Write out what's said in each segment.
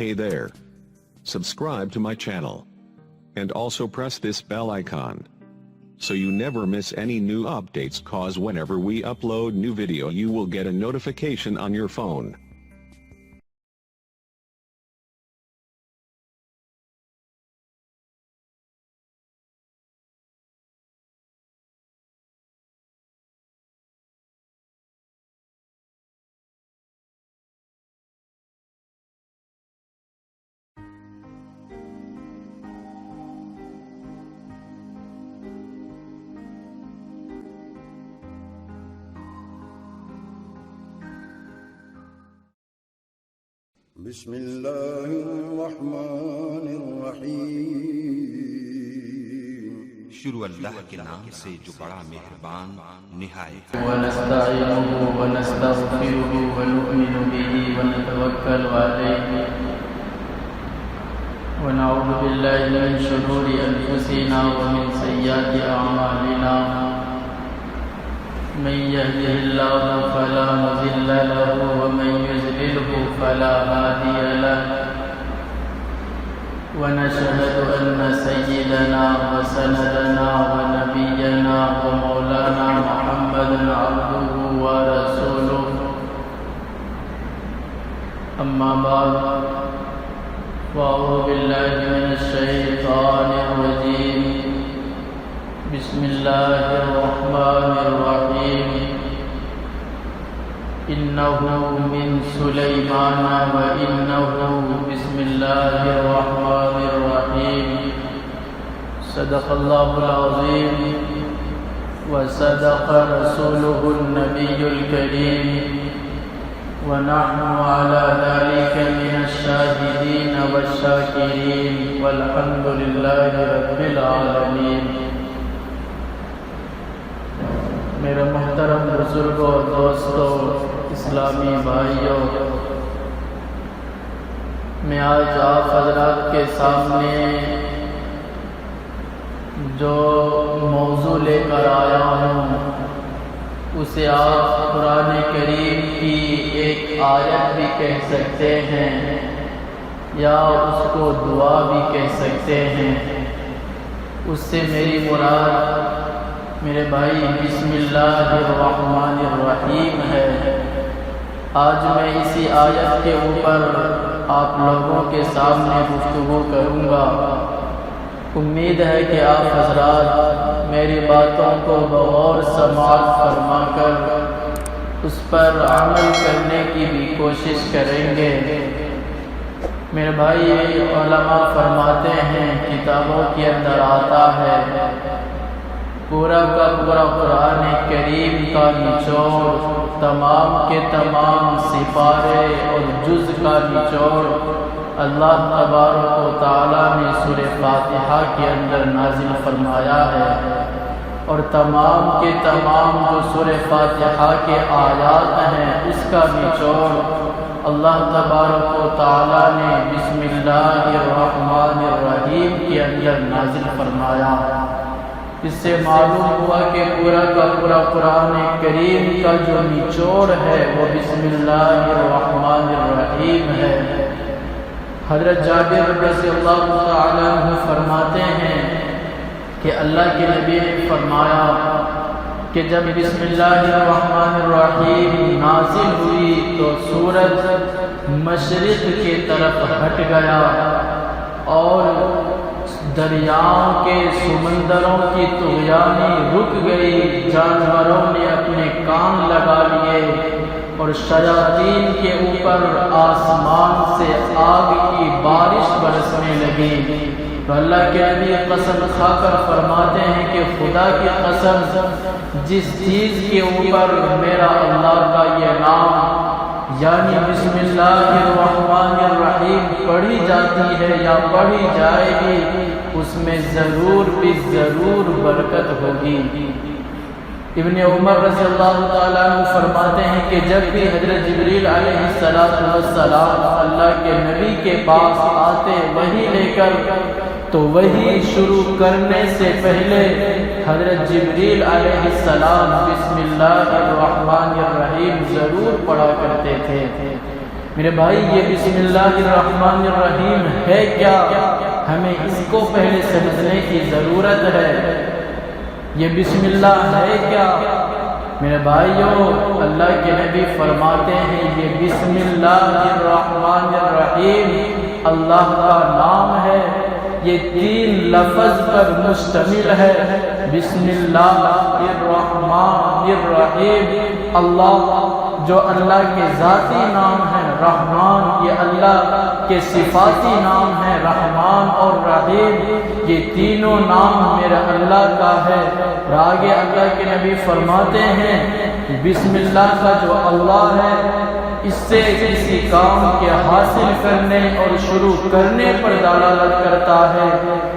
Hey there. Subscribe to my channel. And also press this bell icon, so you never miss any new updates, cause whenever we upload new video you will get a notification on your phone. بسم الله الرحمن الرحيم شروع اللہ کے نام سے جو بڑا مہربان نہایت ونستعينه ونستغفره ونؤمن به ونتوكل عليه ونعوذ بالله من شرور أنفسنا ومن سيئات أعمالنا من يهده الله فلا مضل له ومن يضلل فلا هادي له ونشهد أن سيدنا وسندنا ونبينا ومولانا محمدا عبده ورسوله أما بعد فأعوذ بالله من الشيطان الرجيم بسم الله الرحمن الرحيم إنه من سليمان وإنه بسم الله الرحمن الرحيم صدق الله العظيم وصدق رسوله النبي الكريم ونحن على ذلك من الشاهدين والشاكرين والحمد لله رب العالمين. میرے محترم بزرگوں، دوستوں، اسلامی بھائیوں، میں آج آپ حضرات کے سامنے جو موضوع لے کر آیا ہوں اسے آپ قرآن کریم کی ایک آیت بھی کہہ سکتے ہیں یا اس کو دعا بھی کہہ سکتے ہیں. اس سے میری مراد میرے بھائی بسم اللہ الرحمن الرحیم ہے. آج میں اسی آیت کے اوپر آپ لوگوں کے سامنے گفتگو کروں گا. امید ہے کہ آپ حضرات میری باتوں کو بغور سماعت فرما کر اس پر عمل کرنے کی بھی کوشش کریں گے. میرے بھائی علماء فرماتے ہیں، کتابوں کے اندر آتا ہے، پورا کا پورا قرآن کریم کا نچوڑ، تمام کے تمام سپارے اور جز کا نچوڑ اللہ تبارک و تعالیٰ نے سورہ فاتحہ کے اندر نازل فرمایا ہے، اور تمام کے تمام جو سورہ فاتحہ کے آیات ہیں اس کا نچوڑ اللہ تبارک و تعالیٰ نے بسم اللہ الرحمن الرحیم کے اندر نازل فرمایا. اس سے معلوم ہوا کہ پورا کا پورا قرآن کریم کا جو نچوڑ ہے وہ بسم اللہ الرحمن الرحیم ہے. حضرت جابر رضی اللہ تعالیٰ عنہ فرماتے ہیں کہ اللہ کے نبی نے فرمایا کہ جب بسم اللہ الرحمن الرحیم نازل ہوئی تو سورج مشرق کی طرف ہٹ گیا اور دریاؤں کے سمندروں کی طغیانی رک گئی، جانوروں نے اپنے کان لگا لیے اور شیاطین کے اوپر آسمان سے آگ کی بارش برسنے لگی. تو اللہ کے نبی قسم کھا کر فرماتے ہیں کہ خدا کی قسم، جس چیز کے اوپر میرا اللہ کا یہ نام یعنی بسم اللہ الرحمن الرحیم پڑھی جاتی ہے یا پڑھی جائے گی، اس میں ضرور بھی ضرور برکت ہوگی. ابن عمر رضی اللہ تعالیٰ عنہ فرماتے ہیں کہ جب بھی حضرت جبریل علیہ السلام اللہ کے نبی کے پاس آتے وحی لے کر، تو وحی شروع کرنے سے پہلے حضرت جبریل علیہ السلام بسم اللہ الرحمن الرحیم ضرور پڑھا کرتے تھے. میرے بھائی یہ بسم اللہ الرحمن الرحیم ہے کیا؟ ہمیں اس کو پہلے سمجھنے کی ضرورت ہے۔ یہ بسم اللہ ہے کیا؟ میرے بھائیوں، اللہ کے نبی فرماتے ہیں یہ بسم اللہ الرحمن الرحیم اللہ کا نام ہے، یہ 3 لفظ پر مشتمل ہے۔ بسم اللہ الرحمن الرحیم، اللہ جو اللہ کے ذاتی نام ہے، رحمان یہ اللہ کے صفاتی نام ہے، رحمان اور رحیم یہ تینوں نام میرا اللہ کا ہے۔ اور آگے اللہ کے نبی فرماتے ہیں بسم اللہ کا جو اللہ ہے اس سے کسی کام کے حاصل کرنے اور شروع کرنے پر دلالت کرتا ہے،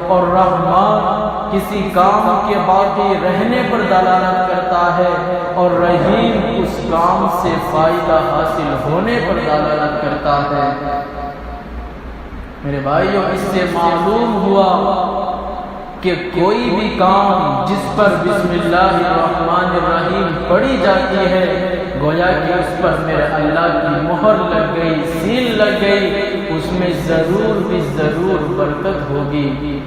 اور رحمان کسی کام کے باقی رہنے پر دلالت کرتا ہے، اور رحیم اس کام سے فائدہ حاصل ہونے پر دلالت کرتا ہے۔ میرے بھائیوں، اس سے معلوم ہوا کہ کوئی بھی کام جس پر بسم اللہ الرحمن الرحیم پڑھی جاتی ہے گویا کہ اس پر میرے اللہ کی مہر لگ گئی، سیل لگ گئی، اس میں ضرور بھی ضرور برکت ہوگی۔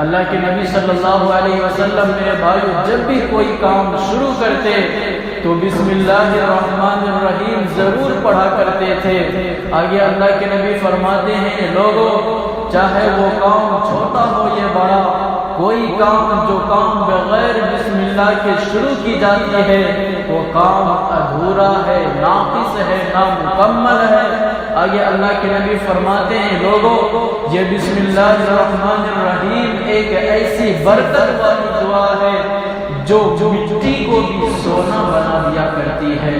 اللہ کے نبی صلی اللہ علیہ وسلم میرے بھائیوں جب بھی کوئی کام شروع کرتے تو بسم اللہ الرحمن الرحیم ضرور پڑھا کرتے تھے۔ آگے اللہ کے نبی فرماتے ہیں لوگوں، چاہے وہ کام چھوٹا ہو یا بڑا، کوئی کام جو کام بغیر بسم اللہ کے شروع کی جاتی ہے وہ کام ادھورا ہے، ناقص ہے، نامکمل ہے۔ آگے اللہ کے نبی فرماتے ہیں لوگوں، یہ بسم اللہ الرحمن الرحیم ایک ایسی برکت والی دعا ہے جو مٹی کو بھی سونا بنا دیا کرتی ہے۔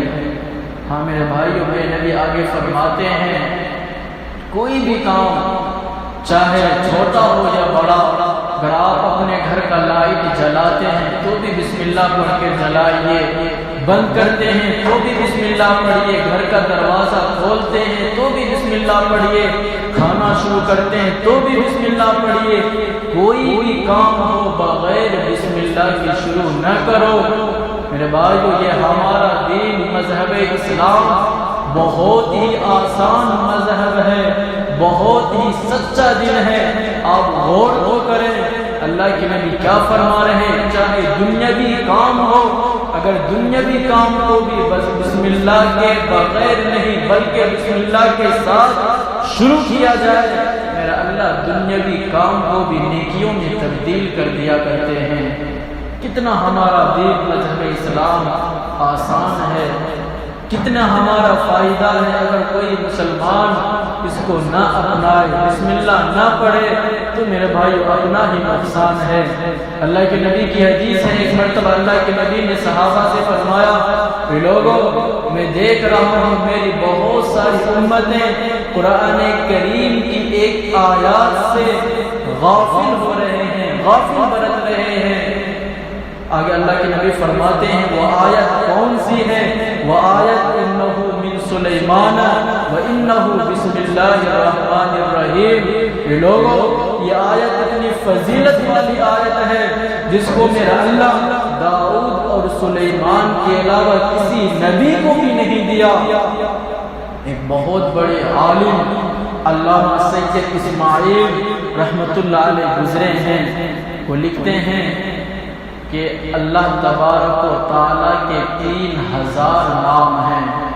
ہاں میرے بھائیوں، میرے نبی آگے فرماتے ہیں کوئی بھی کام چاہے چھوٹا ہو یا بڑا، اگر آپ اپنے گھر کا لائٹ جلاتے ہیں تو بھی بسم اللہ پڑھ کے جلائیے، بند کرتے ہیں تو بھی بسم اللہ پڑھیے، گھر کا دروازہ کھولتے ہیں تو بھی بسم اللہ پڑھیے، کھانا شروع کرتے ہیں تو بھی بسم اللہ پڑھیے۔ کوئی بھی کام ہو بغیر بسم اللہ کی شروع نہ کرو۔ میرے بھائیو، یہ ہمارا دین مذہب اسلام بہت ہی آسان مذہب ہے، بہت ہی سچا دن ہے۔ آپ غور تو کریں اللہ کے نبی کیا فرما رہے ہیں، چاہے دنیاوی کام ہو، اگر دنیاوی کام کو بھی بس بسم اللہ کے بغیر نہیں بلکہ بسم اللہ کے ساتھ شروع کیا جائے، میرا اللہ دنیاوی کام کو بھی نیکیوں میں تبدیل کر دیا کرتے ہیں۔ کتنا ہمارا دین مذہب اسلام آسان ہے، کتنا ہمارا فائدہ ہے۔ اگر کوئی مسلمان اس کو نہ اپنائے، بسم اللہ نہ پڑھے تو میرے بھائی اپنا ہی نقصان ہے۔ اللہ کے نبی کی حدیث ہے، ایک مرتبہ اللہ کے نبی نے صحابہ سے فرمایا کہ لوگوں، میں دیکھ رہا ہوں میری بہت ساری امتیں قرآن کریم کی ایک آیات سے غافل ہو رہے ہیں، غافل برت رہے ہیں۔ آگے اللہ کے نبی فرماتے ہیں وہ آیت کون سی ہے؟ وہ آیت انہو من سلیمان و انہو بسم اللہ الرحمن الرحیم۔ یہ لوگوں، یہ آیت اتنی فضیلت والی آیت ہے جس کو میرا اللہ داؤد اور سلیمان کے علاوہ کسی نبی کو بھی نہیں دیا۔ ایک بہت بڑے عالم علامہ سید اسماعیل رحمت اللہ علیہ گزرے ہیں، وہ لکھتے ہیں کہ اللہ تبارک و تعالیٰ کے 3000 نام ہیں۔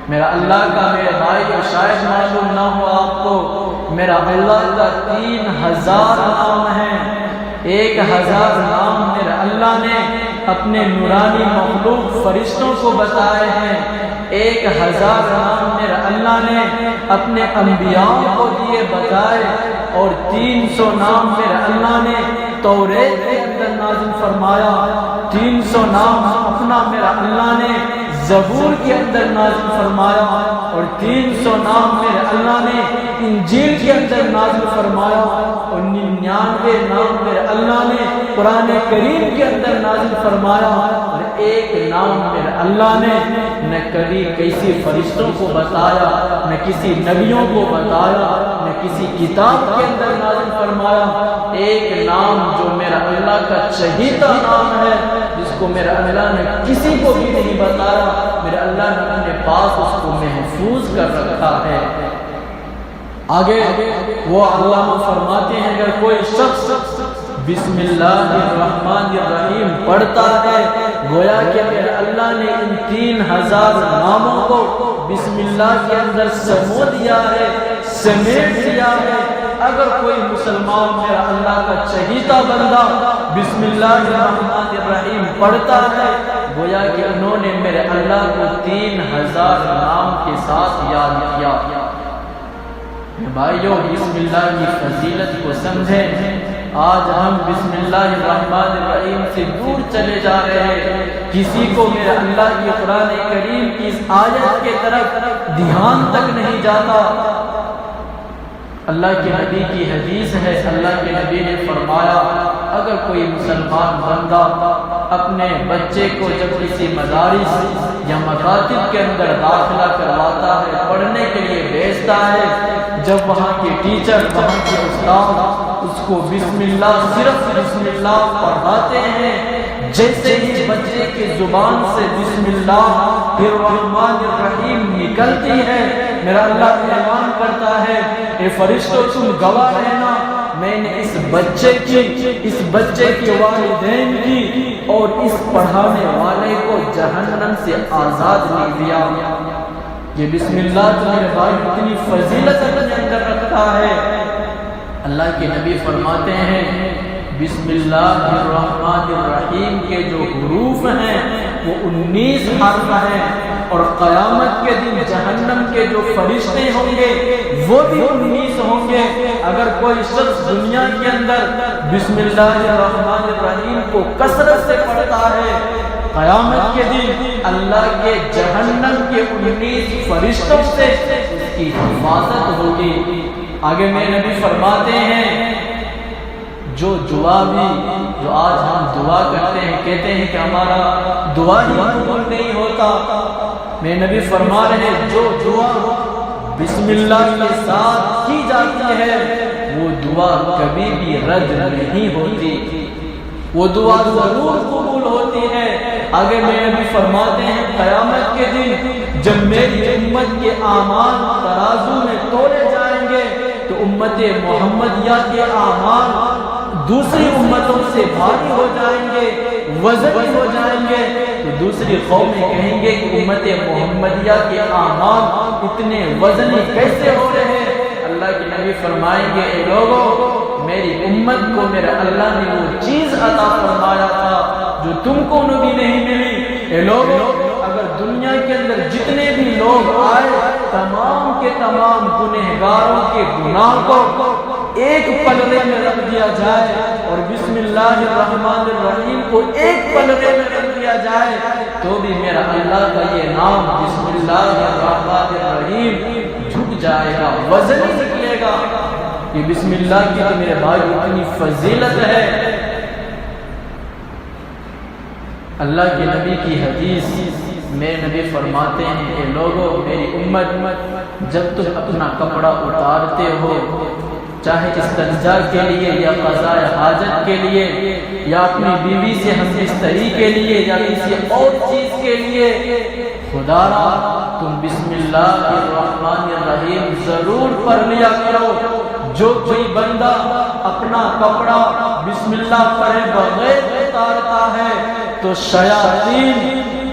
میرا اللہ کا میرے بھائی کو شاید معلوم نہ ہو آپ کو، میرا اللہ کا 3000 نام ہیں۔ 1000 نام میرے اللہ نے اپنے نورانی مخلوق فرشتوں کو بتائے ہیں، 1000 نام میرے اللہ نے اپنے انبیاء کو دیے بتائے، اور 300 نام میرے اللہ نے توریت کے اندر نازل فرمایا، 300 نام اپنا میرا اللہ نے زبور کے اندر نازل فرمایا، اور 300 نام میرے اللہ نے انجیل کے اندر نازل فرمایا، اور 99 نام میرے اللہ نے قرآن کریم کے اندر نازل فرمایا، اور 1 نام میرے اللہ نے نہ کبھی کسی فرشتوں کو بتایا، نہ کسی نبیوں کو بتایا، نہ کسی کتاب کے اندر نازل فرمایا۔ 1 نام جو میرا اللہ کا چہیتا نام ہے، جس کو میرے اللہ نے کسی کو بھی نہیں بتایا، میرے اللہ نے اپنے پاس اس کو محفوظ کر رکھا ہے۔ آگے وہ اللہ فرماتے ہیں اگر کوئی شخص بسم اللہ الرحمن الرحیم پڑھتا ہے، گویا کہ میرے اللہ نے ان 3000 ناموں کو بسم اللہ کے اندر سمو دیا ہے، سمیٹ دیا ہے۔ اگر کوئی مسلمان میرا اللہ کا چہیتا بندہ بسم اللہ الرحمن الرحیم پڑھتا ہے، گویا کہ انہوں نے میرے اللہ کو 3000 نام کے ساتھ یاد کیا۔ بھائیو، بسم اللہ کی فضیلت کو سمجھیں۔ آج ہم بسم اللہ الرحمن الرحیم سے دور چلے جا رہے ہیں، کسی کو میرے اللہ کی قرآن کریم کی اس آیت کے طرف دھیان تک نہیں جاتا۔ اللہ کے نبی کی حدیث ہے، اللہ کے نبی نے فرمایا اگر کوئی مسلمان بندہ اپنے بچے کو جب کسی مدارس یا مکاتب کے اندر داخلہ کرواتا ہے، پڑھنے کے لیے بھیجتا ہے، جب وہاں کے ٹیچر، وہاں کے استاد اس کو بسم اللہ، صرف بسم اللہ پڑھاتے ہیں، جیسے ہی بچے کی زبان سے بسم اللہ الرحمن الرحیم نکلتی ہے، میرا اللہ اعلان کرتا ہے اے فرشتوں تم گواہ رہنا، میں نے اس بچے کے والدین کی اور اس پڑھانے والے کو جہنم سے آزاد نہیں دیا۔ یہ بسم اللہ تو میرے بھائی اتنی فضیلت اپنے اندر رکھتا ہے۔ اللہ کے نبی فرماتے ہیں بسم اللہ الرحمن الرحیم کے جو حروف ہیں وہ 19 حرف ہیں، اور قیامت کے دن جہنم کے جو فرشتے ہوں گے وہ بھی 19 ہوں گے۔ اگر کوئی شخص دنیا کے اندر بسم اللہ الرحمن الرحیم کو کثرت سے پڑھتا ہے، قیامت کے دن اللہ کے جہنم کے 19 فرشتوں سے اس کی حفاظت ہوگی۔ آگے میرے نبی فرماتے ہیں جو دعا بھی، جو آج ہم دعا کرتے ہیں، کہتے ہیں کہ ہمارا دعا ہی قبول نہیں ہوتا، میرے نبی فرما رہے ہیں جو دعا بسم اللہ کے ساتھ کی جاتی ہے وہ دعا کبھی بھی رد نہیں ہوتی، وہ دعا ضرور قبول ہوتی ہے۔ آگے میرے نبی فرماتے ہیں قیامت کے دن جب میری امت کے اعمال ترازو میں تولے جائیں گے تو امت محمدیہ کے اعمال دوسری امتوں سے بھاری ہو جائیں گے، وزنی ہو جائیں گے، تو دوسری قومیں کہیں گے کہ امت محمدیہ کے اعمال اتنے وزنی کیسے ہو رہے ہیں؟ اللہ کے نبی فرمائیں گے اے لوگوں، میری امت کو میرے اللہ نے وہ چیز عطا فرمایا تھا جو تم کو بھی نہیں ملی۔ اے لوگوں، اگر دنیا کے اندر جتنے بھی لوگ آئے تمام کے تمام گنہگاروں کے گناہ کو ایک پلڑے میں رکھ دیا جائے اور بسم اللہ الرحمن الرحیم کو ایک پلڑے میں رکھ دیا جائے تو بھی میرا اللہ کا یہ نام بسم اللہ الرحمن الرحیم جھک جائے گا، وزن ہی نکلے گا۔ یہ بسم اللہ کی تو میرے بھائی اتنی فضیلت ہے۔ اللہ کے نبی کی حدیث میرے نبی فرماتے ہیں کہ لوگوں، میری امت جب تم اپنا کپڑا اتارتے ہو، چاہے استنجا کے لیے یا قضاء حاجت کے لیے یا اپنی بیوی سے ہمدستری کے لیے یا کسی اور چیز کے لیے، خدا را تم بسم اللہ الرحمن الرحیم ضرور پڑھ لیا کرو۔ جو کوئی بندہ اپنا کپڑا بسم اللہ پڑھے بغیر اتارتا ہے تو شیاطین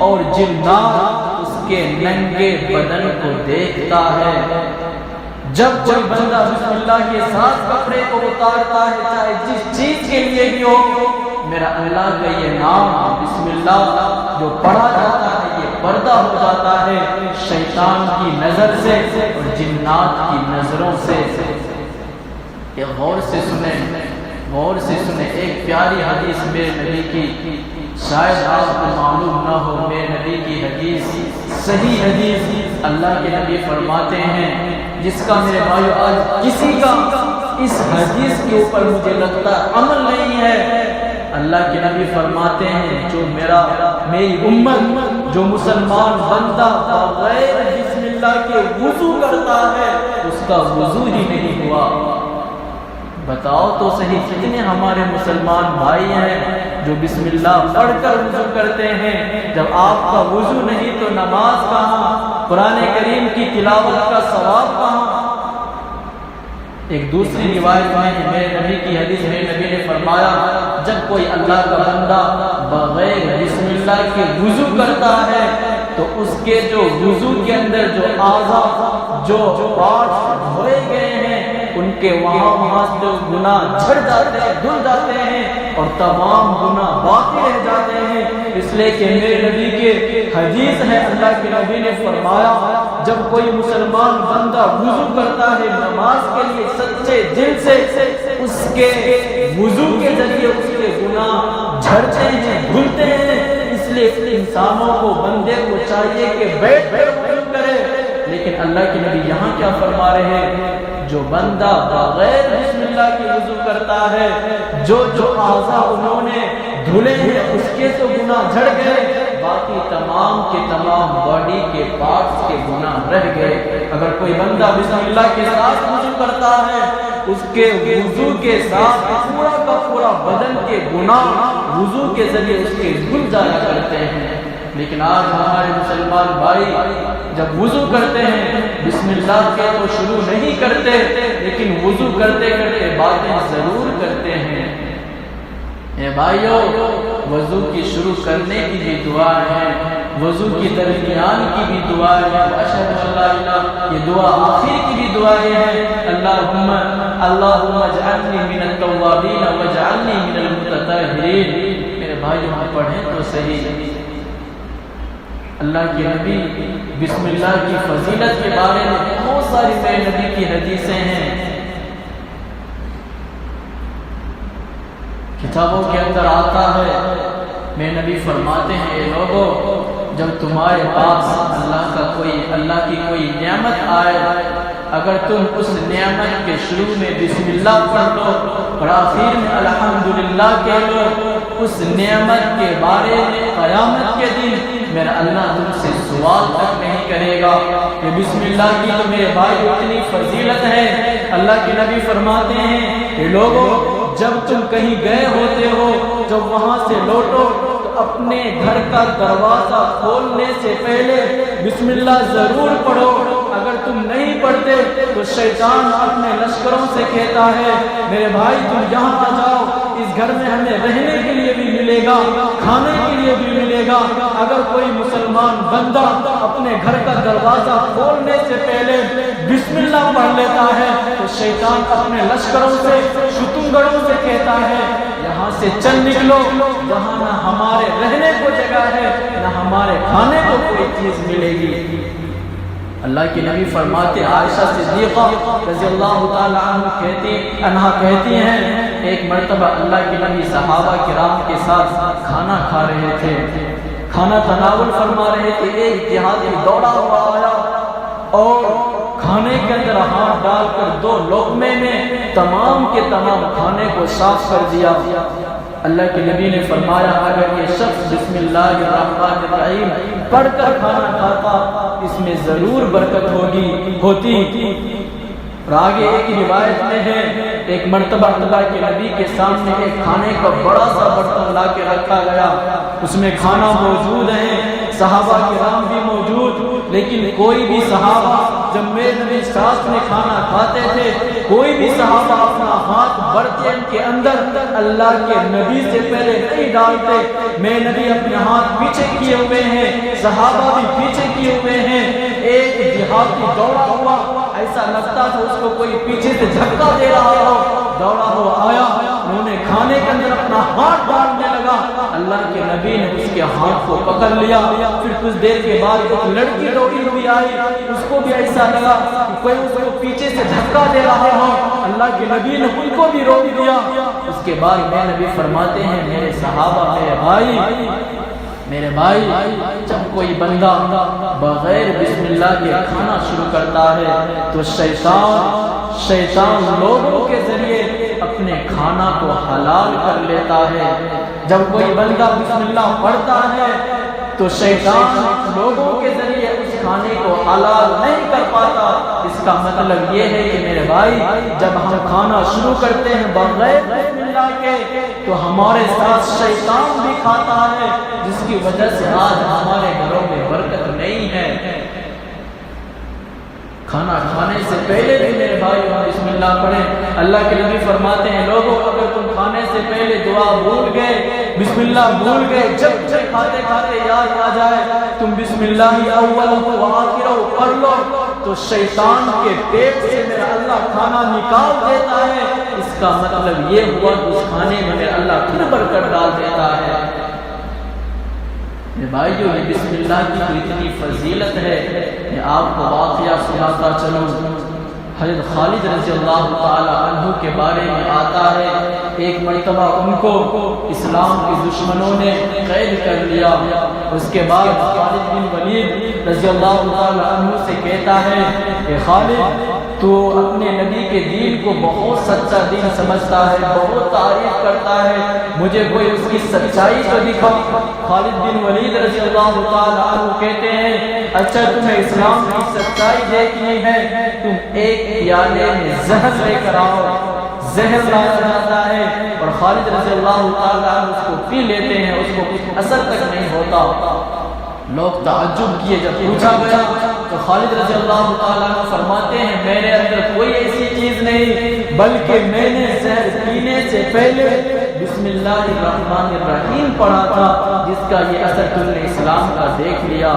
اور جنات اس کے ننگے بدن کو دیکھتا ہے۔ جب کوئی بندہ بسم اللہ کے ساتھ کپڑے کو اتارتا ہے، چاہے جس چیز کے لیے بھی ہو، میرا اللہ کا یہ نام بسم اللہ جو پڑھا جاتا ہے یہ پردہ ہو جاتا ہے شیطان کی نظر سے اور جنات کی نظروں سے۔ یہ غور سے سنیں ایک پیاری حدیث میرے نبی کی، شاید آپ کو معلوم نہ ہو، میرے نبی کی حدیث صحیح حدیث۔ اللہ کے نبی فرماتے ہیں جس کا میرے بھائیو آج کسی کا اس حدیث کے اوپر مجھے لگتا عمل نہیں ہے۔ اللہ کے نبی فرماتے ہیں جو میری امت جو مسلمان بندہ بغیر بسم اللہ کے وضو کرتا ہے اس کا وضو ہی نہیں ہوا۔ بتاؤ تو صحیح کتنے ہمارے مسلمان بھائی ہیں جو بسم اللہ پڑھ کر وضو کرتے ہیں؟ جب آپ کا وضو نہیں تو نماز کہاں، قرآن کریم کی تلاوت کا ثواب کہاں؟ ایک دوسری روایت میں میرے نبی کی حدیث میں نبی نے فرمایا جب کوئی اللہ کا بندہ بغیر بسم اللہ کے وضو کرتا ہے تو اس کے جو وضو کے اندر جو اعضاء جو پارٹس دھوئے گئے ہیں ان کے وہاں جو گناہ جھڑ جاتے ہیں، دھل جاتے ہیں اور تمام گناہ باقی رہ جاتے ہیں، اس لیے کہ میرے نبی کے حدیث ہے، اللہ کے نبی نے فرمایا جب کوئی مسلمان بندہ وضو کرتا ہے نماز کے لیے سچے دل سے، اس کے وضو کے ذریعے اس کے گناہ جھڑتے ہیں، دھلتے ہیں۔ اس لیے انسانوں کو، بندے کو چاہیے کہ بیٹھ کر وضو کرے، لیکن اللہ کے نبی یہاں کیا فرما رہے ہیں؟ جو بندہ بغیر بسم اللہ کے وضو کرتا ہے، جو اعضاء انہوں نے دھلے ہیں اس کے تو گناہ جھڑ گئے، باقی تمام کے تمام باڈی کے پارٹس کے گناہ رہ گئے۔ اگر کوئی بندہ بسم اللہ کے ساتھ وضو کرتا ہے، اس کے وضو کے ساتھ پورا کا پورا بدن کے گناہ وضو کے ذریعے اس کے دھل جایا کرتے ہیں۔ لیکن آج ہمارے مسلمان بھائی جب وضو کرتے ہیں بسم اللہ کے تو شروع نہیں کرتے، لیکن وضو کرتے کرتے باتیں ضرور کرتے ہیں۔ اے بھائیو، وضو کی شروع کرنے کی بھی دعا ہے، وضو کی درمیان کی بھی دعا ہے، اشہد ان لا الہ، یہ دعا آخر کی بھی دعا ہے، اللہم اجعلنی من التوابین واجعلنی من المتطہرین۔ میرے بھائیو ہم پڑھیں تو صحیح، اللہ کے نبی بسم اللہ کی فضیلت کے بارے میں بہت ساری میرے نبی کی حدیثیں ہیں، کتابوں کے اندر آتا ہے، میرے نبی فرماتے ہیں اے لوگو جب تمہارے پاس اللہ کی کوئی نعمت آئے، اگر تم اس نعمت کے شروع میں بسم اللہ پڑھ لو اور آخر میں الحمدللہ کہہ لو، اس نعمت کے بارے میں قیامت کے دن میرا اللہ تم سے سوال تک نہیں کرے گا۔ کہ بسم اللہ کی تو میرے بھائی اتنی فضیلت ہے، اللہ کے نبی فرماتے ہیں کہ لوگوں جب تم کہیں گئے ہوتے ہو، جب وہاں سے لوٹو تو اپنے گھر کا دروازہ کھولنے سے پہلے بسم اللہ ضرور پڑھو، اگر تم نہیں پڑھتے تو شیطان اپنے لشکروں سے کہتا ہے میرے بھائی تم یہاں آ جاؤ، اس گھر میں ہمیں رہنے کے لیے بھی ملے گا، کھانے کے لیے بھی ملے گا۔ اگر کوئی مسلمان بندہ اپنے گھر کا دروازہ کھولنے سے پہلے بسم اللہ پڑھ لیتا ہے تو شیطان اپنے لشکروں سے، ستنگڑوں سے کہتا ہے یہاں سے چل نکلو، جہاں نہ ہمارے رہنے کو جگہ ہے نہ ہمارے کھانے کو کوئی چیز ملے گی۔ اللہ کے نبی فرماتے عائشہ صدیقہ رضی اللہ تعالی عنہا کہتی ہیں ایک مرتبہ اللہ کے نبی صحابہ کرام کے ساتھ کھانا کھا رہے تھے، کھانا تناول فرما رہے تھے، ایک جہادی دوڑا ہوا آیا اور کھانے کے اندر ہاتھ ڈال کر 2 لقمے میں تمام کے تمام کھانے کو صاف کر دیا۔ اللہ کے نبی نے فرمایا اگر یہ شخص بسم اللہ الرحمن الرحیم پڑھ کر کھانا کھاتا اس میں ضرور برکت ہوتی۔ اور آگے ایک روایت میں ہے ایک مرتبہ اللہ کے نبی کے سامنے ایک کھانے کا بڑا سا برتن لا کے رکھا گیا، اس میں کھانا موجود ہے، صحابہ کرام بھی موجود، لیکن کوئی بھی صحابہ جب میرے نبی ساتھ میں کھانا کھاتے تھے کوئی بھی صحابہ اپنا ہاتھ برتن کے اندر اللہ کے نبی سے پہلے نہیں ڈالتے۔ میرے نبی اپنے ہاتھ پیچھے کیے ہوئے ہیں، صحابہ بھی پیچھے کیے ہوئے ہیں۔ ایک جہادی دوڑا ہوا، ایسا لگتا تھا اس کو کوئی پیچھے سے دھکا دے رہا ہو، دوڑا ہوا آیا، انہوں نے کھانے کے اندر اپنا ہاتھ ڈالنے لگا، اللہ کے نبی نے اس کے ہاتھ کو پکڑ لیا۔ پھر کچھ دیر کے بعد ایک لڑکی دوڑی ہوئی آئی، اس کو بھی ایسا لگا کہ کوئی اس کو پیچھے سے دھکا دے رہا ہو، اللہ کے نبی نے ان کو بھی روک دیا۔ اس کے بعد میرے نبی فرماتے ہیں میرے صحابہ میرے بھائی جب کوئی بندہ بغیر بسم اللہ کے کھانا شروع کرتا ہے تو شیطان لوگوں کے ذریعے اپنے کھانا کو حلال کر لیتا ہے۔ جب کوئی بندہ بسم اللہ پڑھتا ہے تو شیطان لوگوں کے ذریعے اس کھانے کو حلال نہیں کر پاتا۔ اس کا مطلب یہ ہے کہ میرے بھائی جب ہم کھانا شروع کرتے ہیں بغیر بسم اللہ کے تو ہمارے ساتھ شیطان بھی کھاتا ہے، جس کی وجہ سے آج ہمارے گھروں میں برکت نہیں ہے۔ کھانا کھانے سے پہلے بھی میرے بھائی بسم اللہ پڑھیں۔ اللہ کے نبی فرماتے ہیں لوگوں اگر تم کھانے سے پہلے دعا بھول گئے، بسم اللہ بھول گئے، جب کھاتے کھاتے یاد آ جائے تم بسم اللہ اول و آخر پڑھ لو تو شیطان کے پیٹ سے میرا اللہ کھانا نکال دیتا ہے۔ اس کا مطلب یہ ہوا کہ اس کھانے میں میرا اللہ پھر برکت ڈال دیتا ہے۔ میرے بھائیو یہ بسم اللہ کی تو اتنی فضیلت ہے، میں آپ کو واقعہ سناتا چلوں۔ حضرت خالد رضی اللہ تعالی عنہ کے بارے میں آتا ہے ایک مرتبہ ان کو اسلام کے دشمنوں نے قید کر لیا۔ اس کے بعد خالد بن ولید رضی اللہ تعالی عنہ سے کہتا ہے کہ خالد تو اپنے نبی کے دین کو بہت سچا دین سمجھتا ہے، بہت تعریف کرتا ہے، مجھے کوئی اس کی سچائی تو دکھا۔ خالد بن ولید رضی اللہ تعالی عنہ کہتے ہیں اچھا تمہیں اسلام کی سچائی دیکھنی ہے، تم ایک پیالے میں زہر لے کر آؤ۔ زہر لایا جاتا ہے اور خالد رضی اللہ تعالی عنہ اس کو پی لیتے ہیں، اس کو کچھ اثر تک نہیں ہوتا۔ لوگ تعجب کیے، جب پوچھا گیا تو خالد رضی اللہ تعالیٰ عنہ فرماتے ہیں میرے اندر کوئی ایسی چیز نہیں، بلکہ میں نے زہر پینے سے پہلے بسم اللہ الرحمن الرحیم پڑھا تھا، جس کا یہ اثر تم نے اسلام کا دیکھ لیا۔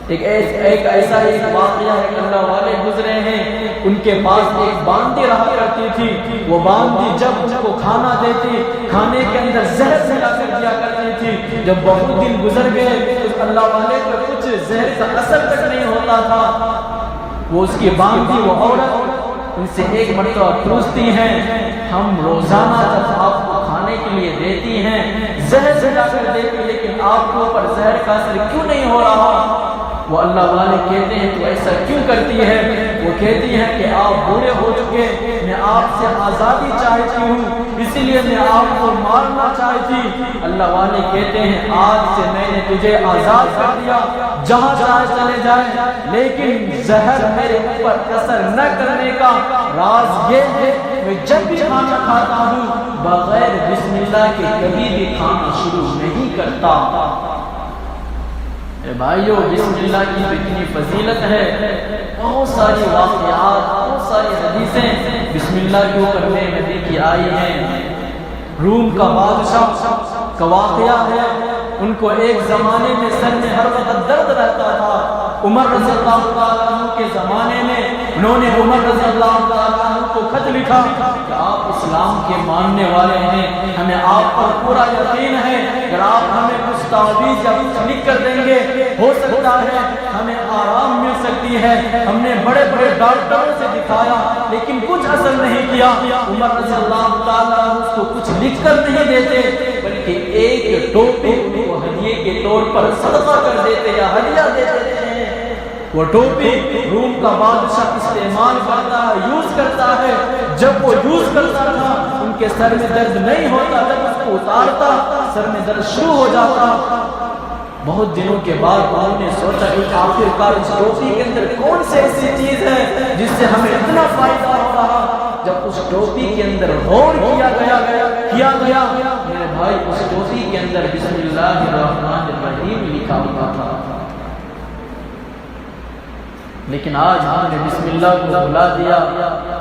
ایک ایسا ایک واقعہ ہے، اللہ والے گزرے ہیں، ان کے پاس ایک باندی رہا کرتی تھی، وہ باندی جب ان کو کھانا دیتی کھانے کے اندر زہر ملا کر دیا کرتی تھی۔ جب بہت دن گزر گئے تو اللہ والے کو کچھ زہر کا اثر تک نہیں ہوتا تھا۔ وہ اس کی باندی وہ عورت ان سے ایک مرتبہ پوچھتی ہیں ہم روزانہ جب آپ کو کھانے کے لیے دیتی ہیں زہر ملا کر دیتی، لیکن آپ کو پر زہر کا اثر کیوں نہیں ہو رہا؟ وہ اللہ والے کہتے ہیں تو ایسا کیوں کرتی ہے؟ وہ کہتی ہے کہ آپ بوڑھے ہو چکے، میں آپ سے آزادی چاہتی ہوں، اسی لیے میں آپ کو مارنا چاہتی۔ اللہ والے کہتے ہیں آج سے میں نے تجھے آزاد کر دیا، جہاں چاہے چلے جائے، لیکن زہر میرے اوپر اثر نہ کرنے کا راز یہ ہے میں جب بھی کھانا کھاتا ہوں بغیر بسم اللہ کے کبھی بھی کھانا شروع نہیں کرتا۔ اے بھائیو بسم اللہ کی اتنی فضیلت ہے، بہت ساری واقعات، بہت ساری حدیثیں بسم اللہ کے اوپر میں نبی کی آئی ہیں۔ روم کا بادشاہ کا واقعہ ہے، ان کو ایک زمانے میں سر میں ہر وقت درد رہتا تھا۔ عمر رضی اللہ تعالیٰ عنہ کے زمانے میں انہوں نے عمر رضی اللہ تعالیٰ عنہ کو خط لکھا کہ آپ اسلام کے ماننے والے ہیں، ہمیں آپ پر پورا یقین ہے، اگر آپ ہمیں کچھ تعویذ یا کچھ لکھ کر دیں گے ہو سکتا ہے ہمیں آرام مل سکتی ہے۔ ہم نے بڑے بڑے ڈاکٹروں سے دکھایا لیکن کچھ اثر نہیں کیا۔ عمر رضی اللہ تعالیٰ عنہ اس کو کچھ لکھ کر نہیں دیتے بلکہ ایک ٹوپی کو ہدیے کے طور پر صدقہ کر دیتے یا ہدیہ دے دیتے ہیں۔ وہ ٹوپی روم کا بادشاہ استعمال کرتا ہے، یوز کرتا ہے۔ جب وہ یوز کرتا تھا ان کے سر میں درد نہیں ہوتا، جب اس کو اتارتا سر میں درد شروع ہو جاتا۔ بہت دنوں کے بعد انہوں نے سوچا کہ آخرکار اس ٹوپی کے اندر کون سی ایسی چیز ہے جس سے ہمیں اتنا فائدہ ہو رہا۔ جب اس ٹوپی کے اندر غور کیا گیا میرے بھائی اس ٹوپی کے اندر بسم اللہ الرحمن الرحیم لکھا ہوا تھا۔ لیکن آج ہم نے بسم اللہ کو بھلا دیا،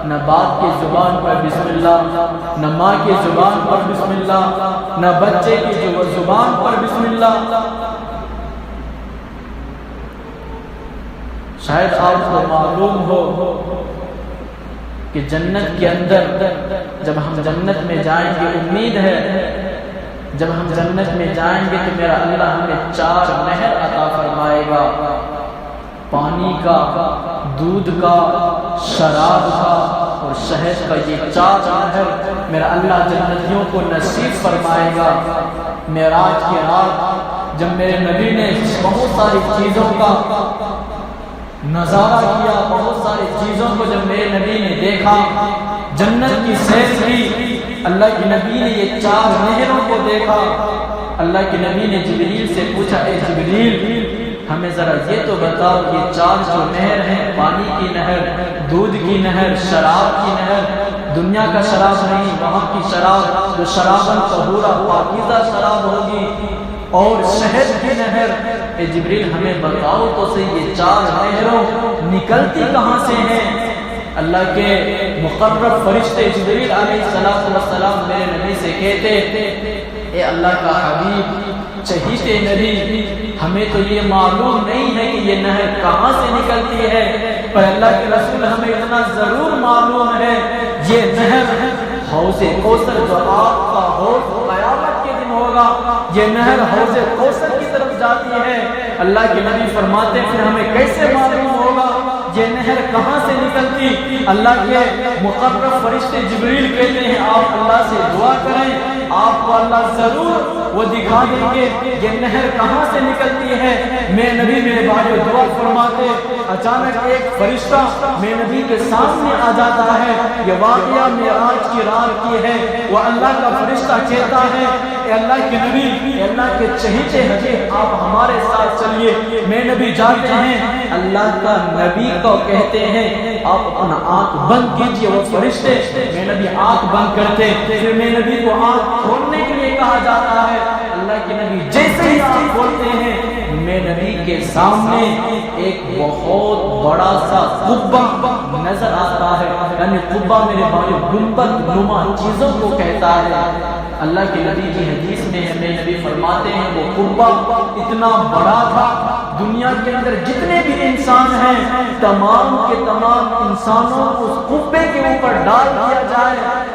نہ باپ کی زبان پر بسم اللہ، نہ ماں کی زبان پر بسم اللہ، نہ بچے کی زبان پر بسم اللہ۔ شاید آپ کو معلوم ہو کہ جنت کے اندر جب ہم جنت میں جائیں گے، امید ہے جب ہم جنت میں جائیں گے تو میرا اللہ ہمیں 4 نہر عطا فرمائے گا، پانی کا، دودھ کا، شراب کا اور شہد کا۔ یہ 4 نہر میرا اللہ جنتیوں کو نصیب فرمائے گا۔ معراج کی رات جب میرے نبی نے بہت ساری چیزوں کا نظارہ کیا، بہت ساری چیزوں کو جب میرے نبی نے دیکھا، جنت کی سیر کی، اللہ کے نبی نے یہ 4 نہروں کو دیکھا اللہ کے نبی نے جبریل سے پوچھا، اے جبریل ہمیں ذرا یہ تو بتاؤ، یہ 4 جو نہر ہیں، پانی کی نہر، دودھ کی نہر، شراب کی نہر، دنیا کا شراب نہیں، وہاں کی شراب جو شراباً طہورا پاکیزہ شراب ہوگی، اور شہد کی نہر، اے جبریل ہمیں بتاؤ تو صحیح یہ 4 نہروں نکلتی کہاں سے ہیں؟ اللہ کے مقرب فرشتے جبریل علیہ السلام میرے نبی سے کہتے، اے اللہ کا حبیب چہیتے نبی، ہمیں تو یہ معلوم نہیں ہے کہ یہ نہر کہاں سے نکلتی ہے، پر اللہ کے رسول ہمیں اتنا ضرور معلوم ہے، یہ نہر حوض کوثر جو آپ کا حوض قیامت کے دن ہوگا، یہ نہر حوض کوثر کی طرف جاتی ہے۔ اللہ کے نبی فرماتے ہیں پھر ہمیں کیسے معلوم ہوگا یہ نہر کہاں سے نکلتی؟ اللہ کے مقرب فرشتے جبریل کہتے ہیں آپ اللہ سے دعا کریں، آپ کو اللہ ضرور وہ دکھا دیں گے یہ نہر کہاں سے نکلتی ہے۔ میں نبی میرے بھائیو دعا فرماتے، اچانک ایک فرشتہ میں نبی کے سامنے آ جاتا ہے، یہ واقعہ معراج کی رات کی ہے۔ وہ اللہ کا فرشتہ کہتا ہے، اے اللہ کے نبی، اے اللہ کے چہیتے حبیب آپ ہمارے ساتھ چلیے۔ میں نبی جاتے ہیں، اللہ کا نبی کو کہتے ہیں آپ اپنا آنکھ بند کیجئے۔ وہ فرشتے میں نبی آنکھ بند کرتے، پھر میں نبی کو آنکھ کھولنے کے لیے کہا جاتا ہے، اللہ کے نبی جیسے ہی آنکھ کھولتے ہیں میں نبی کے سامنے ایک بہت بڑا سا قبہ نظر آتا ہے، یعنی قبہ میرے بھائیو گنبد نما چیزوں کو کہتا ہے۔ اللہ کے نبی کی حدیث میں ہے، میں نبی فرماتے ہیں وہ قبہ اتنا بڑا تھا، دنیا کے اندر جتنے بھی انسان ہیں تمام کے تمام انسانوں کو اس قبے کے اوپر ڈال دیا جائے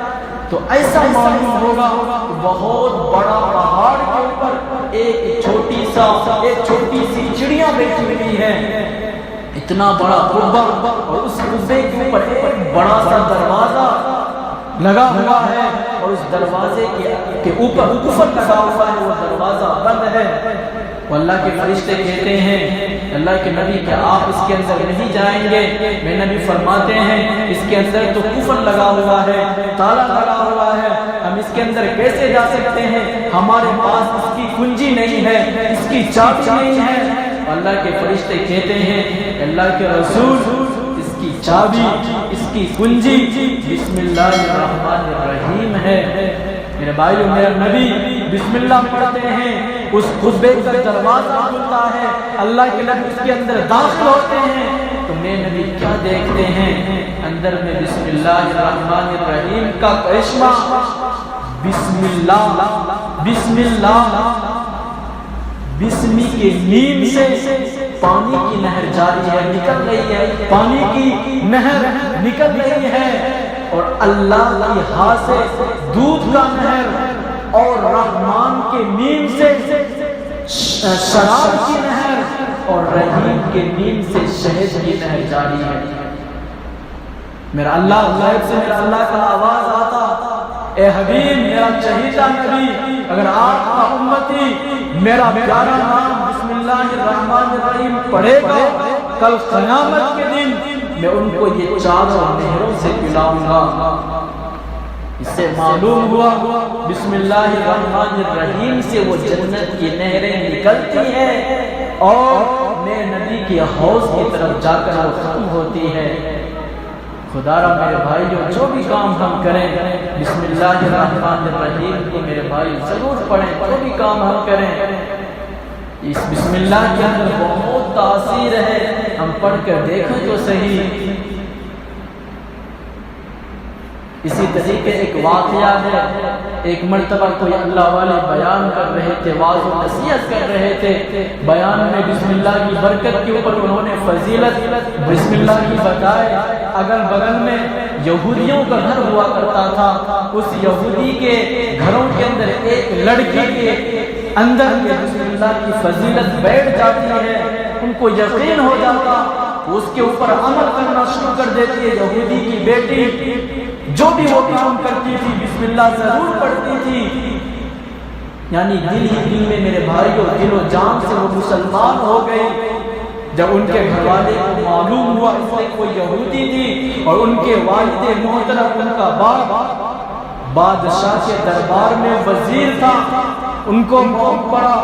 تو ایسا معلوم ہوگا بہت بڑا پہاڑ کے اوپر ایک چھوٹی سی چڑیا بیٹھی ہوئی ہے، اتنا بڑا قبہ، اور اس قبے کے اوپر ایک بڑا سا دروازہ لگا ہوا ہے، اور اس دروازے کے اوپر قفل لگا ہوا ہے، وہ دروازہ بند ہے۔ وہ اللہ کے فرشتے کہتے ہیں اللہ کے نبی کیا آپ اس کے اندر نہیں جائیں گے؟ میں نبی فرماتے ہیں اس کے اندر تو قفل لگا ہوا ہے، تالا لگا ہوا ہے، ہم اس کے اندر کیسے جا سکتے ہیں؟ ہمارے پاس اس کی کنجی نہیں ہے، اس کی چابی نہیں ہے۔ اللہ کے فرشتے کہتے ہیں اللہ کے رسول اس کی چابی، اس کی کنجی بسم اللہ الرحمن الرحیم ہے۔ میرے بھائیو میرا نبی بسم اللہ پڑھتے ہیں، اس قبے کا دروازہ کھلتا ہے، اللہ کے نبی اس کے اندر داخل ہوتے ہیں تو میں نبی کیا دیکھتے ہیں؟ اندر میں بسم اللہ الرحمن الرحیم کا کرشمہ، بسم اللہ بسمی کے نیم سے پانی کی نہر جاری ہے، نکل رہی ہے، پانی کی نہر نکل رہی ہے، اور اللہ کی ہا سے دودھ کا نہر، اور رحمان کے نیم سے شراب کی نہر، اور رحیم کے نیم سے شہد کی نہر جاری ہے۔ میرا اللہ غیب سے میرا اللہ کا آواز آتا، اے حبیب میرا چہیتا نبی، اگر آپ کا امتی میرا پیارا نام بسم اللہ الرحمن الرحیم پڑھے گا کل قیامت کے دن میں ان کو یہ 4 نہروں سے پلاؤں گا۔ اس سے معلوم ہوا بسم اللہ الرحمن الرحیم سے وہ جنت کی نہریں نکلتی ہیں اور میں نبی کے حوض کی طرف جا کر وہ ختم ہوتی ہے۔ خدا را میرے بھائیو جو بھی کام ہم کریں بسم اللہ الرحمن الرحیم کو میرے بھائی ضرور پڑھیں، جو بھی کام ہم کریں اس بسم اللہ کے اندر بہت تاثیر ہے، ہم پڑھ کر دیکھیں تو صحیح۔ اسی طریقے ایک واقعہ ہے، ایک مرتبہ کوئی اللہ والے بیان کر رہے تھے، واعظ و نصیحت کر رہے تھے، بیان میں بسم اللہ کی برکت کے اوپر انہوں نے فضیلت بسم اللہ کی بتائے۔ اگل بغل میں یہودیوں کا گھر ہوا کرتا تھا، اس یہودی کے گھروں کے اندر ایک لڑکی کے اندر بسم اللہ کی فضیلت بیٹھ جاتی ہے، ان کو یقین ہو جاتا، اس کے اوپر عمل کرنا شروع کر دیتی ہے۔ یہودی کی بیٹی جو بھی وہ کام کرتی تھی بسم اللہ ضرور پڑھتی تھی، یعنی دل ہی دل میں میرے بھائیوں دل و جان سے وہ مسلمان ہو گئی۔ جب ان کے گھر والے کو معلوم ہوا اس میں کوئی یہودی تھی اور ان کے والد محترم ان کا باپ بادشاہ کے دربار میں وزیر تھا، ان کو بہت بڑا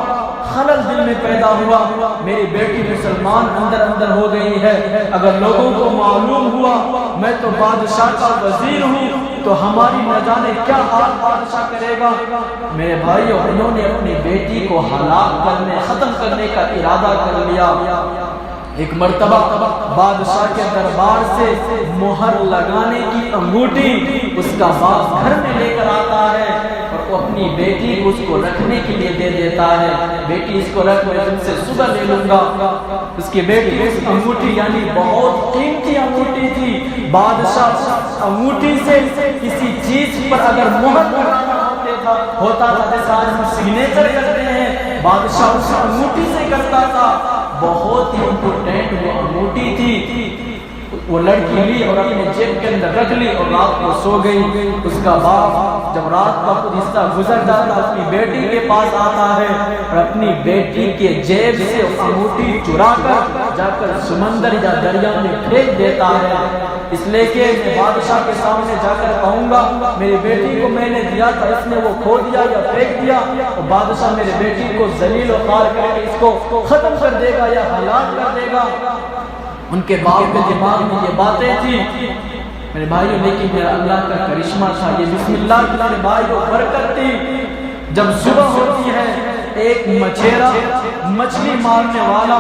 خلل دل میں پیدا ہوا، میری بیٹی مسلمان اندر ہو گئی ہے، اگر لوگوں کو معلوم ہوا میں تو بادشاہ کا وزیر ہوں تو ہماری نہ جانے کیا حال بادشاہ کرے گا۔ میرے بھائیوں، انہوں نے اپنی بیٹی کو ہلاک کرنے، ختم کرنے کا ارادہ کر لیا۔ ایک مرتبہ بادشاہ کے دربار سے مہر لگانے کی انگوٹھی اس کا باپ گھر میں لے کر آتا ہے اور وہ اپنی بیٹی کو اس کو رکھنے کے لیے دے دیتا ہے، بیٹی اس کو رکھ، میں تم سے صبح لے لوں گا۔ اس کی بیٹی اس انگوٹھی، یعنی بہت قیمتی انگوٹھی تھی، بادشاہ انگوٹھی سے کسی چیز پر اگر مہر لگانا ہوتا تھا جیسا آج ہم سگنیچر کرتے ہیں، بادشاہ اس انگوٹھی سے کرتا تھا۔ بہت ہی امپورٹنٹ وہ انگوٹھی تھی، وہ لڑکی لی اور اپنے جیب کے اندر رکھ لی اور رات کو سو گئی۔ اس کا باپ جب رات کا کچھ حصہ گزر جاتا اپنی بیٹی کے پاس آتا ہے اور اپنی بیٹی کے جیب سے انگوٹھی چرا کر سمندر یا دریا میں پھینک دیتا ہے، اس لیے کہ میں بادشاہ کے سامنے جا کر کہوں گا میری بیٹی کو میں نے دیا تھا، اس نے وہ کھو دیا یا پھینک دیا، اور بادشاہ میری بیٹی کو ذلیل و خوار کر کے اس کو ختم کر دے گا یا ہلاک کر دے گا۔ ان کے باپ کے دماغ میں یہ باتیں تھی میرے بھائیوں، لیکن میرا اللہ کا کرشمہ تھا، یہ بسم اللہ کی میرے بھائیوں برکت تھی۔ جب صبح ہوتی ہے ایک مچھیرا مچھلی مارنے والا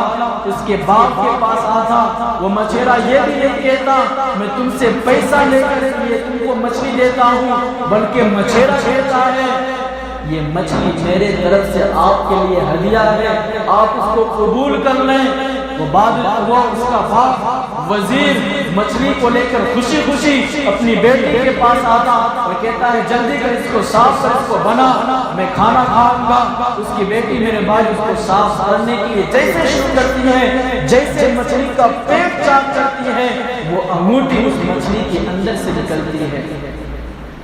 اس کے باپ کے پاس آتا، وہ مچھیرا یہ بھی نہیں کہتا میں تم سے پیسہ لے کر تم کو مچھلی دیتا ہوں، بلکہ مچھیرا کہتا ہے یہ مچھلی میرے طرف سے آپ کے لیے ہدیہ ہے، آپ اس کو قبول کر لیں۔ وہ اس کا باپ وزیر مچھلی کو لے کر خوشی خوشی اپنی بیٹی کے پاس آتا اور کہتا ہے جلدی کر اس کو صاف کر، اس کو بنا، میں کھانا کھاؤں گا۔ اس کی بیٹی میرے بھائی اس کو صاف کرنے کے لیے جیسے شروع کرتی ہے، جیسے مچھلی کا پیٹ صاف کرتی ہے، وہ انگوٹھی اس مچھلی کے اندر سے نکلتی ہے۔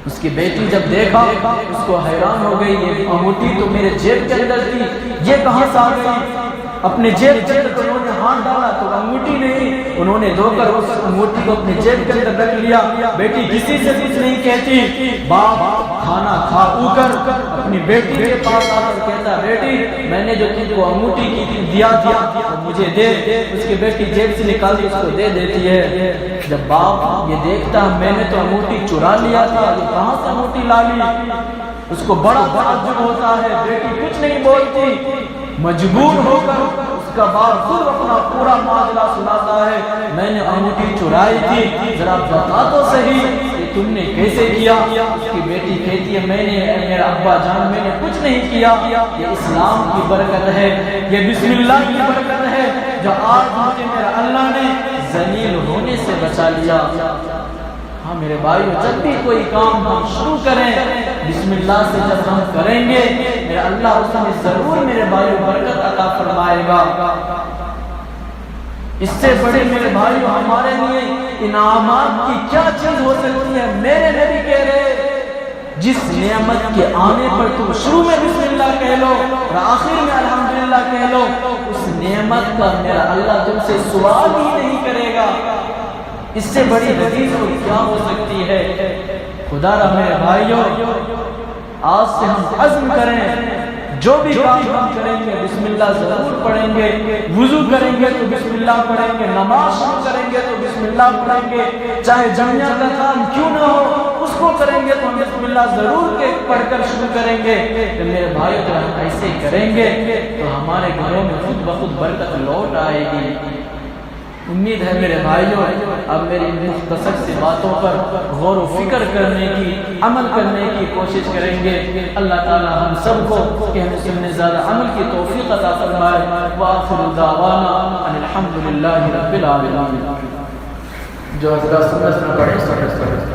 اس کی بیٹی جب دیکھا اس کو حیران ہو گئی، یہ انگوٹھی تو میرے جیب کے اندر تھی، یہ کہاں سے آ گئی؟ اپنے جیب کے اندر انہوں نے ہاتھ ڈالا تو انگوٹھی نہیں، انہوں نے دھو کر اس انگوٹھی کو اپنے جیب کے اندر رکھ لیا۔ بیٹی کسی سے کچھ نہیں کہتی، باپ کھانا کھا کر اپنی بیٹی کے پاس آ کر کہتا بیٹی میں نے جو تم کو انگوٹھی کی دیا تھا مجھے دے۔ اس کی بیٹی جیب سے نکال کے اس کو دے دیتی ہے۔ جب باپ یہ دیکھتا میں نے تو انگوٹھی چرا لیا تھا، یہ کہاں سے انگوٹھی لا لی؟ اس کو بڑا تعجب ہوتا ہے، بیٹی کچھ نہیں بولتی، مجبور ہو کر اس کا باپ خود اپنا پورا معاملہ سناتا ہے میں نے انگوٹھی چرائی تھی، ذرا بتا تو صحیح کہ تم نے کیسے کیا؟ اس کی بیٹی کہتی ہے میں نے میرا ابا جان میں نے کچھ نہیں کیا، یہ اسلام کی برکت ہے، یہ بسم اللہ کی برکت ہے جو آج مجھے میرا اللہ نے ذلیل ہونے سے بچا لیا۔ ہاں میرے بھائیو، جب بھی کوئی کام ہم شروع کریں بسم اللہ سے جب ہم کریں گے میرا اللہ اس میں ضرور میرے بھائیو برکت عطا فرمائے گا۔ اس سے بڑے میرے بھائیو ہمارے لیے انعامات کی کیا چیز ہو سکتی ہے؟ میرے نبی کہہ رہے جس نعمت کے آنے پر تم شروع میں بسم اللہ کہہ لو اور آخر میں الحمدللہ کہہ لو، اس نعمت کا میرا اللہ تم سے سوال ہی نہیں کرے گا۔ اس سے بڑی حدیث اور کیا ہو سکتی ہے؟ خدا را میرے بھائیوں، آج سے ہم عزم کریں جو بھی کام ہم کریں گے بسم اللہ ضرور پڑھیں گے، وضو کریں گے تو بسم اللہ پڑھیں گے، نماز شروع کریں گے تو بسم اللہ پڑھیں گے، چاہے جمعہ کا کام کیوں نہ ہو اس کو کریں گے تو ہم بسم اللہ ضرور کے پڑھ کر شروع کریں گے۔ کہ میرے بھائی اگر ہم ایسے کریں گے تو ہمارے گھروں میں خود بخود برکت لوٹ آئے گی۔ امید ہے میرے بھائیوں اب میری مختصر سی باتوں پر غور و فکر کرنے کی، عمل کرنے کی کوشش کریں گے۔ اللہ تعالی ہم سب کو کہ ہم اس میں زیادہ عمل کی توفیق عطا فرمائے۔ وآخر دعوانا ان الحمدللہ رب العالمین۔ جو حضرات سنت نہ پڑھیں